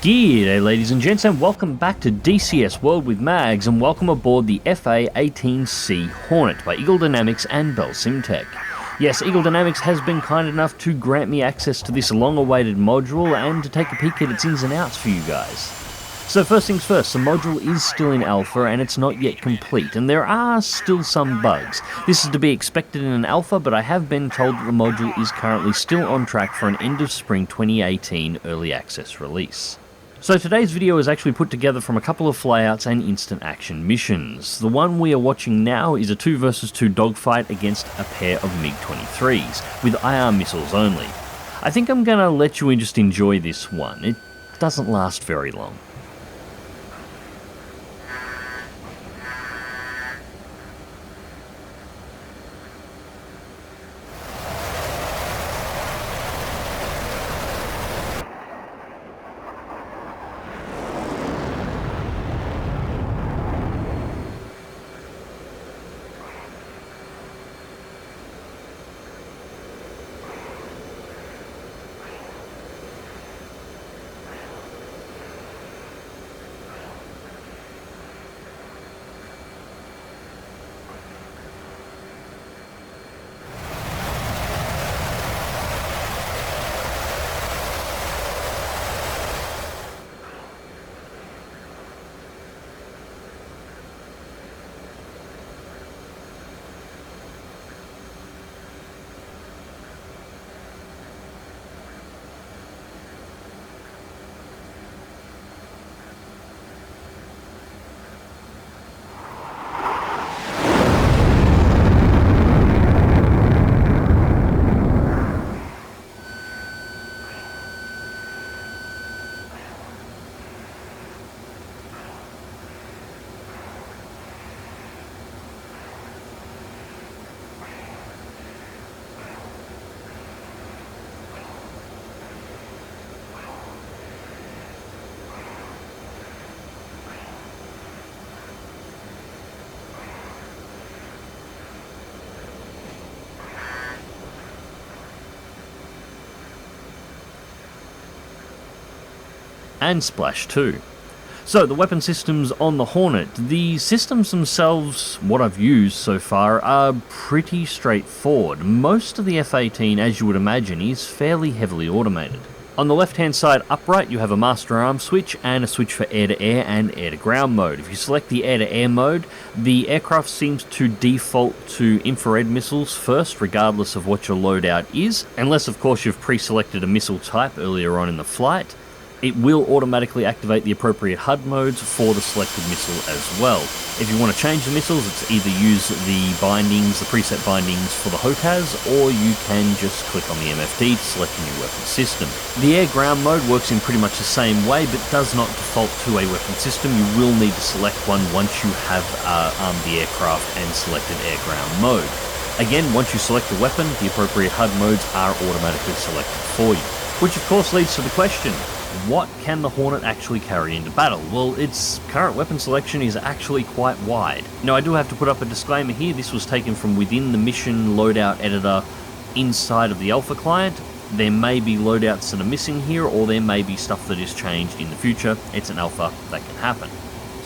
G'day ladies and gents, and welcome back to DCS World with Mags, and welcome aboard the A-18C Hornet by Eagle Dynamics and Belsimtek. Yes, Eagle Dynamics has been kind enough to grant me access to this long-awaited module and to take a peek at its ins and outs for you guys. So first things first, the module is still in alpha and it's not yet complete, and there are still some bugs. This is to be expected in an alpha, but I have been told that the module is currently still on track for an end of spring 2018 early access release. So today's video is actually put together from a couple of flyouts and instant action missions. The one we are watching now is a 2 vs 2 dogfight against a pair of MiG-23s, with IR missiles only. I think I'm gonna let you just enjoy this one. It doesn't last very long. And Splash 2. So the weapon systems on the Hornet. The systems themselves, what I've used so far, are pretty straightforward. Most of the F-18, as you would imagine, is fairly heavily automated. On the left hand side upright you have a master arm switch and a switch for air-to-air and air-to-ground mode. If you select the air-to-air mode, the aircraft seems to default to infrared missiles first, regardless of what your loadout is, unless of course you've pre-selected a missile type earlier on in the flight. It will automatically activate the appropriate HUD modes for the selected missile as well. If you want to change the missiles, it's either use the bindings, the preset bindings for the HoTaS, or you can just click on the MFT to select a new weapon system. The air-ground mode works in pretty much the same way, but does not default to a weapon system. You will need to select one once you have armed the aircraft and selected air-ground mode. Again, once you select the weapon, the appropriate HUD modes are automatically selected for you. Which of course leads to the question, what can the Hornet actually carry into battle? Well, its current weapon selection is actually quite wide. Now I do have to put up a disclaimer here, this was taken from within the mission loadout editor inside of the alpha client. There may be loadouts that are missing here, or there may be stuff that is changed in the future. It's an alpha, that can happen.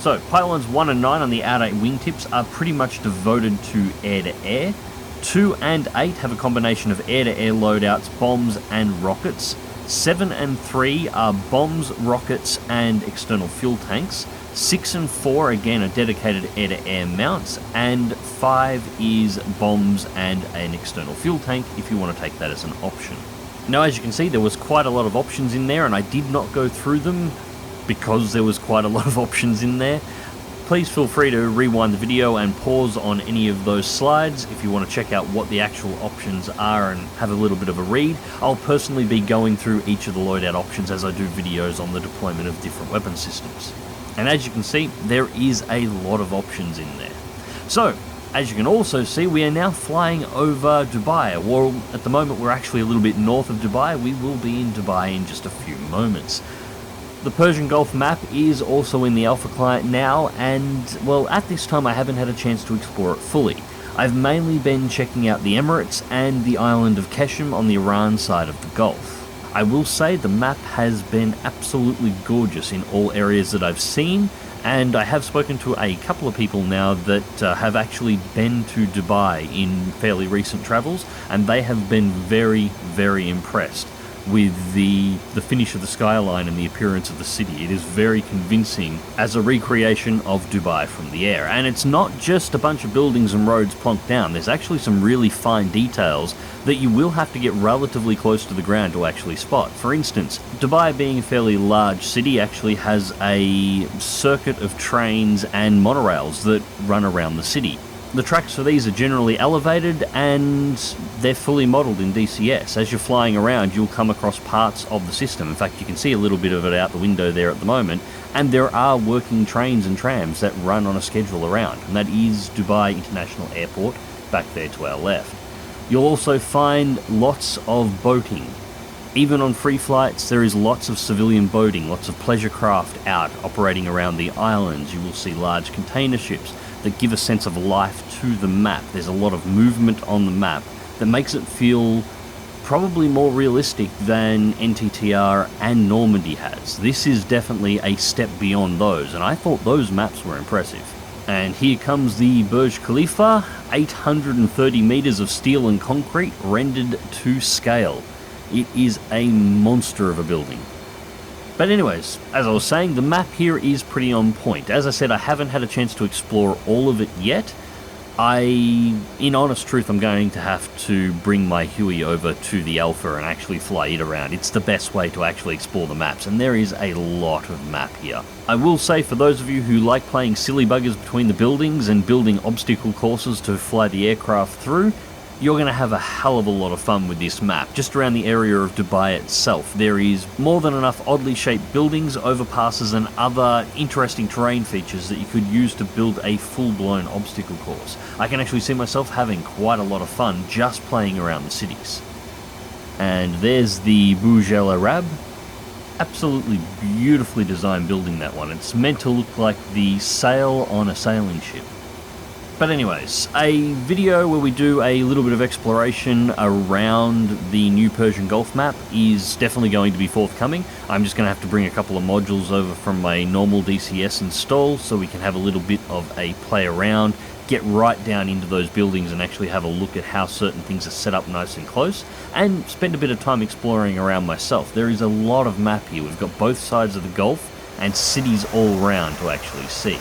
So, pylons 1 and 9 on the outer wingtips are pretty much devoted to air-to-air. 2 and 8 have a combination of air-to-air loadouts, bombs and rockets. 7 and 3 are bombs, rockets, and external fuel tanks. 6 and 4 again are dedicated air-to-air mounts, and 5 is bombs and an external fuel tank if you want to take that as an option. Now as you can see, there was quite a lot of options in there, and I did not go through them because there was quite a lot of options in there. Please feel free to rewind the video and pause on any of those slides if you want to check out what the actual options are and have a little bit of a read. I'll personally be going through each of the loadout options as I do videos on the deployment of different weapon systems. And as you can see, there is a lot of options in there. So, as you can also see, we are now flying over Dubai. Well, at the moment we're actually a little bit north of Dubai. We will be in Dubai in just a few moments. The Persian Gulf Map is also in the alpha client now, and well, at this time I haven't had a chance to explore it fully. I've mainly been checking out the Emirates and the island of Qeshm on the Iran side of the Gulf. I will say the map has been absolutely gorgeous in all areas that I've seen, and I have spoken to a couple of people now that have actually been to Dubai in fairly recent travels, and they have been very, very impressed with the finish of the skyline and the appearance of the city. It is very convincing as a recreation of Dubai from the air. And it's not just a bunch of buildings and roads plonked down, there's actually some really fine details that you will have to get relatively close to the ground to actually spot. For instance, Dubai, being a fairly large city, actually has a circuit of trains and monorails that run around the city. The tracks for these are generally elevated and they're fully modelled in DCS. As you're flying around, you'll come across parts of the system. In fact, you can see a little bit of it out the window there at the moment, and there are working trains and trams that run on a schedule around, and that is Dubai International Airport back there to our left. You'll also find lots of boating. Even on free flights, there is lots of civilian boating, lots of pleasure craft out operating around the islands. You will see large container ships that give a sense of life to the map. There's a lot of movement on the map that makes it feel probably more realistic than NTTR and Normandy has. This is definitely a step beyond those, and I thought those maps were impressive. And here comes the Burj Khalifa, 830 meters of steel and concrete rendered to scale. It is a monster of a building. But anyways, as I was saying, the map here is pretty on point. As I said, I haven't had a chance to explore all of it yet. In honest truth, I'm going to have to bring my Huey over to the Alpha and actually fly it around. It's the best way to actually explore the maps, and there is a lot of map here. I will say, for those of you who like playing silly buggers between the buildings and building obstacle courses to fly the aircraft through, you're going to have a hell of a lot of fun with this map. Just around the area of Dubai itself, there is more than enough oddly shaped buildings, overpasses and other interesting terrain features that you could use to build a full-blown obstacle course. I can actually see myself having quite a lot of fun just playing around the cities. And there's the Burj Al Arab. Absolutely beautifully designed building, that one. It's meant to look like the sail on a sailing ship. But anyways, a video where we do a little bit of exploration around the new Persian Gulf map is definitely going to be forthcoming. I'm just going to have to bring a couple of modules over from my normal DCS install so we can have a little bit of a play around, get right down into those buildings and actually have a look at how certain things are set up nice and close, and spend a bit of time exploring around myself. There is a lot of map here. We've got both sides of the Gulf and cities all around to actually see.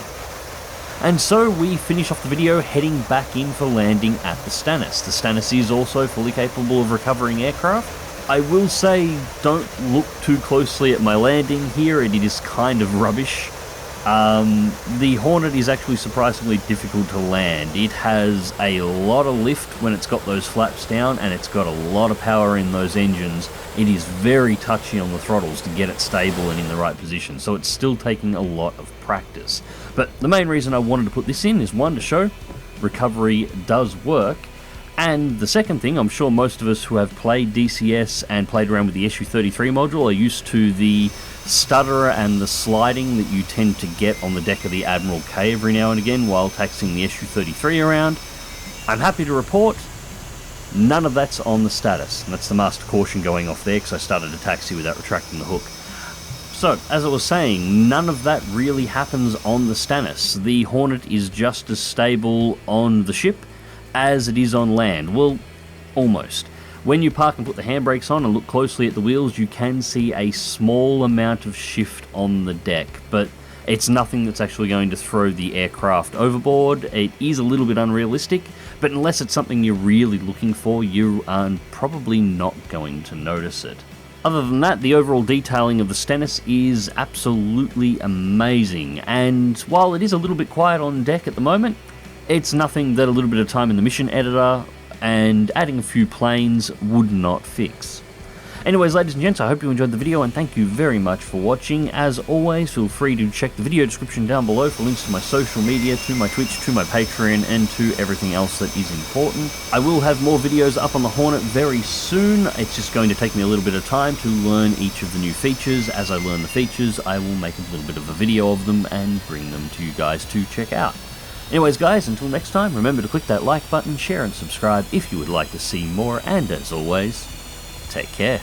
And so we finish off the video heading back in for landing at the Stennis. The Stennis is also fully capable of recovering aircraft. I will say, don't look too closely at my landing here, it is kind of rubbish. The Hornet is actually surprisingly difficult to land. It has a lot of lift when it's got those flaps down, and it's got a lot of power in those engines. It is very touchy on the throttles to get it stable and in the right position, so it's still taking a lot of practice. But the main reason I wanted to put this in is, one, to show recovery does work, and the second thing, I'm sure most of us who have played DCS and played around with the SU-33 module are used to the stutter and the sliding that you tend to get on the deck of the Admiral K every now and again while taxiing the SU-33 around. I'm happy to report none of that's on the Status, and that's the master caution going off there because I started to taxi without retracting the hook. So, as I was saying, none of that really happens on the Stennis. The Hornet is just as stable on the ship as it is on land. Well, almost. When you park and put the handbrakes on and look closely at the wheels, you can see a small amount of shift on the deck, but it's nothing that's actually going to throw the aircraft overboard. It is a little bit unrealistic, but unless it's something you're really looking for, you are probably not going to notice it. Other than that, the overall detailing of the Stennis is absolutely amazing, and while it is a little bit quiet on deck at the moment, it's nothing that a little bit of time in the mission editor and adding a few planes would not fix. Anyways, ladies and gents, I hope you enjoyed the video, and thank you very much for watching. As always, feel free to check the video description down below for links to my social media, to my Twitch, to my Patreon, and to everything else that is important. I will have more videos up on the Hornet very soon. It's just going to take me a little bit of time to learn each of the new features. As I learn the features, I will make a little bit of a video of them and bring them to you guys to check out. Anyways guys, until next time, remember to click that like button, share and subscribe if you would like to see more, and as always, take care.